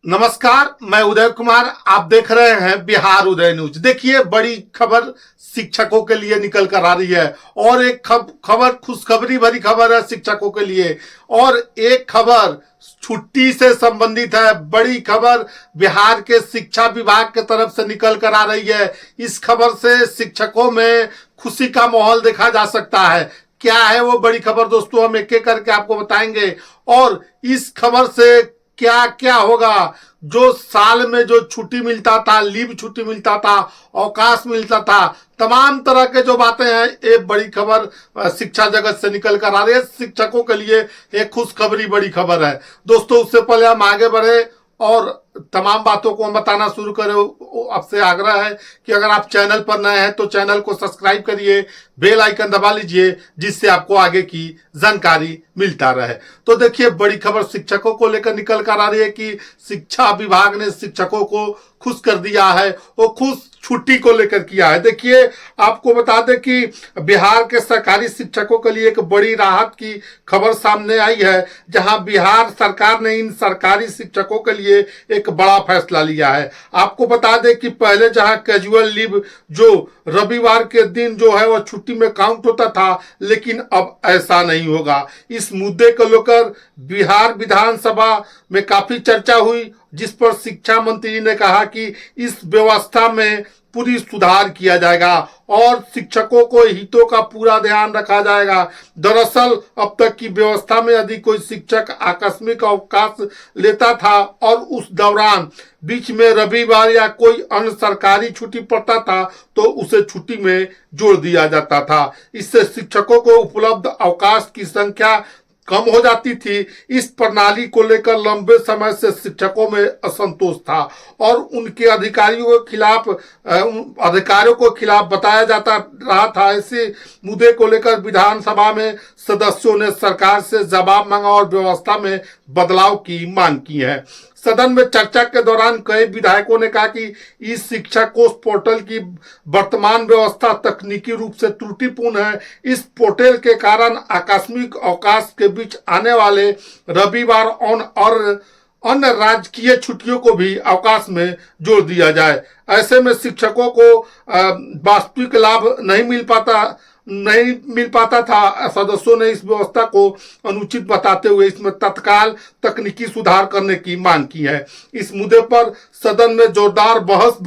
नमस्कार, मैं उदय कुमार। आप देख रहे हैं बिहार उदय न्यूज। देखिए, बड़ी खबर शिक्षकों के लिए निकल कर आ रही है और एक खबर खुशखबरी भरी खबर है शिक्षकों के लिए। और एक खबर छुट्टी से संबंधित है। बड़ी खबर बिहार के शिक्षा विभाग के तरफ से निकल कर आ रही है। इस खबर से शिक्षकों में खुशी का माहौल देखा जा सकता है। क्या है वो बड़ी खबर दोस्तों, हम एक एक करके आपको बताएंगे। और इस खबर से क्या क्या होगा, जो साल में जो छुट्टी मिलता था, लीव छुट्टी मिलता था, अवकाश मिलता था, तमाम तरह के जो बातें हैं, एक बड़ी खबर शिक्षा जगत से निकल कर आ रही है। शिक्षकों के लिए एक खुशखबरी बड़ी खबर है दोस्तों। उससे पहले हम आगे बढ़े और तमाम बातों को हम बताना शुरू करें, आपसे आग्रह है कि अगर आप चैनल पर नए हैं तो चैनल को सब्सक्राइब करिए, बेल आइकन दबा लीजिए, जिससे आपको आगे की जानकारी मिलता रहे। तो देखिए, बड़ी खबर शिक्षकों को लेकर निकल कर आ रही है कि शिक्षा विभाग ने शिक्षकों को खुश कर दिया है। वो खुश छुट्टी को लेकर किया है। देखिए, आपको बता दें कि बिहार के सरकारी शिक्षकों के लिए एक बड़ी राहत की खबर सामने आई है, जहां बिहार सरकार ने इन सरकारी शिक्षकों के लिए एक बड़ा फैसला लिया है। आपको बता दें कि पहले जहां कैजुअल लीव जो रविवार के दिन जो है वह छुट्टी में काउंट होता था, लेकिन अब ऐसा नहीं होगा। इस मुद्दे को लेकर बिहार विधानसभा में काफी चर्चा हुई, जिस पर शिक्षा मंत्री ने कहा कि इस व्यवस्था में पूरी सुधार किया जाएगा और शिक्षकों को हितों का पूरा ध्यान रखा जाएगा। दरअसल अब तक की व्यवस्था में यदि कोई शिक्षक आकस्मिक अवकाश लेता था और उस दौरान बीच में रविवार या कोई अन्य सरकारी छुट्टी पड़ता था, तो उसे छुट्टी में जोड़ दिया जाता था। इससे शिक्षकों को उपलब्ध अवकाश की संख्या कम हो जाती थी। इस प्रणाली को लेकर लंबे समय से शिक्षकों में असंतोष था और उनके अधिकारियों को खिलाफ बताया जाता रहा था। ऐसे मुद्दे को लेकर विधानसभा में सदस्यों ने सरकार से जवाब मांगा और व्यवस्था में बदलाव की मांग की है। सदन में चर्चा के दौरान कई विधायकों ने कहा कि इस शिक्षा कोष पोर्टल की वर्तमान व्यवस्था तकनीकी रूप से त्रुटिपूर्ण है। इस पोर्टल के कारण आकस्मिक अवकाश के बीच आने वाले रविवार और अन्य राजकीय छुट्टियों को भी अवकाश में जोड़ दिया जाए। ऐसे में शिक्षकों को वास्तविक लाभ नहीं मिल पाता था। सदस्यों ने इस व्यवस्था को अनुचित बताते हुए इसमें तत्काल तकनीकी सुधार करने की मांग की है। इस मुद्दे पर सदन में जोरदार बहस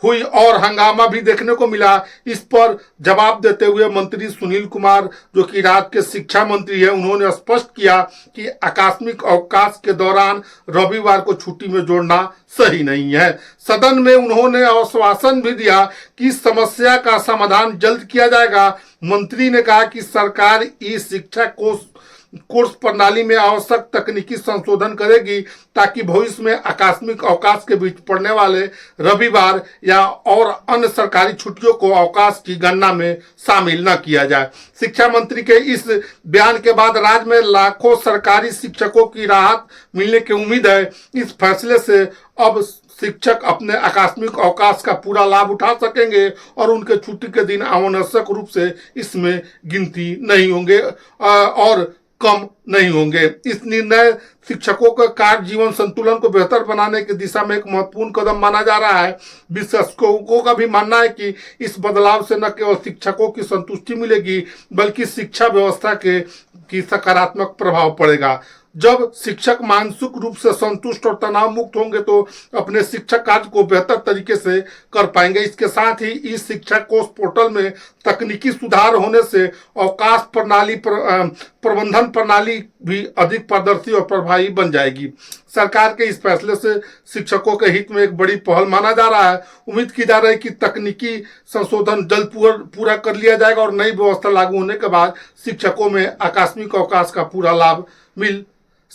हुई और हंगामा भी देखने को मिला। इस पर जवाब देते हुए मंत्री सुनील कुमार, जो कि राज्य के शिक्षा मंत्री है, उन्होंने स्पष्ट किया कि आकस्मिक अवकाश के दौरान रविवार को छुट्टी में जोड़ना सही नहीं है। सदन में उन्होंने आश्वासन भी दिया कि समस्या का समाधान जल्द किया जाएगा। मंत्री ने कहा कि सरकार ई शिक्षा कोर्स प्रणाली में आवश्यक तकनीकी संशोधन करेगी, ताकि भविष्य में आकस्मिक अवकाश के बीच पड़ने वाले रविवार या और अन्य सरकारी छुट्टियों को अवकाश की गणना में शामिल न किया जाए। शिक्षा मंत्री के इस बयान के बाद राज्य में लाखों सरकारी शिक्षकों की राहत मिलने की उम्मीद है। इस फैसले से अब शिक्षक अपने आकस्मिक अवकाश का पूरा लाभ उठा सकेंगे और उनके छुट्टी के दिन अनावश्यक रूप से इसमें गिनती नहीं होंगे और कम नहीं होंगे। इस निर्णय शिक्षकों का कार्य जीवन संतुलन को बेहतर बनाने की दिशा में एक महत्वपूर्ण कदम माना जा रहा है। विशेषज्ञों का भी मानना है कि इस बदलाव से न केवल शिक्षकों की संतुष्टि मिलेगी, बल्कि शिक्षा व्यवस्था की सकारात्मक प्रभाव पड़ेगा। जब शिक्षक मानसिक रूप से संतुष्ट और तनाव मुक्त होंगे तो अपने शिक्षक कार्य को बेहतर तरीके से कर पाएंगे। इसके साथ ही इस शिक्षा कोष पोर्टल में तकनीकी सुधार होने से अवकाश प्रबंधन प्रणाली भी अधिक पारदर्शी और प्रभावी बन जाएगी। सरकार के इस फैसले से शिक्षकों के हित में एक बड़ी पहल माना जा रहा है। उम्मीद की जा रही है कि तकनीकी संशोधन जल्द पूरा कर लिया जाएगा और नई व्यवस्था लागू होने के बाद शिक्षकों में आकस्मिक अवकाश का पूरा लाभ मिल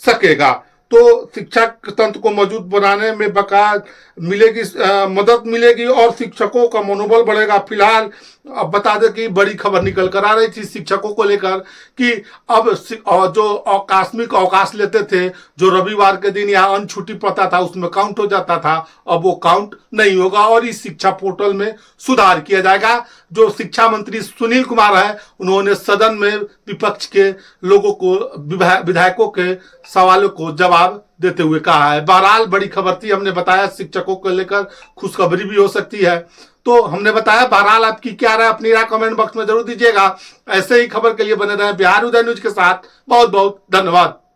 सकेगा। तो शिक्षा तंत्र को मजबूत बनाने में मदद मिलेगी और शिक्षकों का मनोबल बढ़ेगा। फिलहाल अब बता दें कि बड़ी खबर निकल कर आ रही थी शिक्षकों को लेकर कि अब जो आकस्मिक अवकाश लेते थे, जो रविवार के दिन या अन्य छुट्टी पड़ता था, उसमें काउंट हो जाता था, अब वो काउंट नहीं होगा और इस शिक्षा पोर्टल में सुधार किया जाएगा। जो शिक्षा मंत्री सुनील कुमार है, उन्होंने सदन में विपक्ष के लोगों को, विधायकों के सवालों को जवाब देते हुए कहा है। बहरहाल बड़ी खबर थी, हमने बताया शिक्षकों को लेकर खुशखबरी भी हो सकती है, तो हमने बताया। बहरहाल आपकी क्या राय, अपनी राय कमेंट बॉक्स में जरूर दीजिएगा। ऐसे ही खबर के लिए बने रहें बिहार उदय न्यूज के साथ। बहुत बहुत धन्यवाद।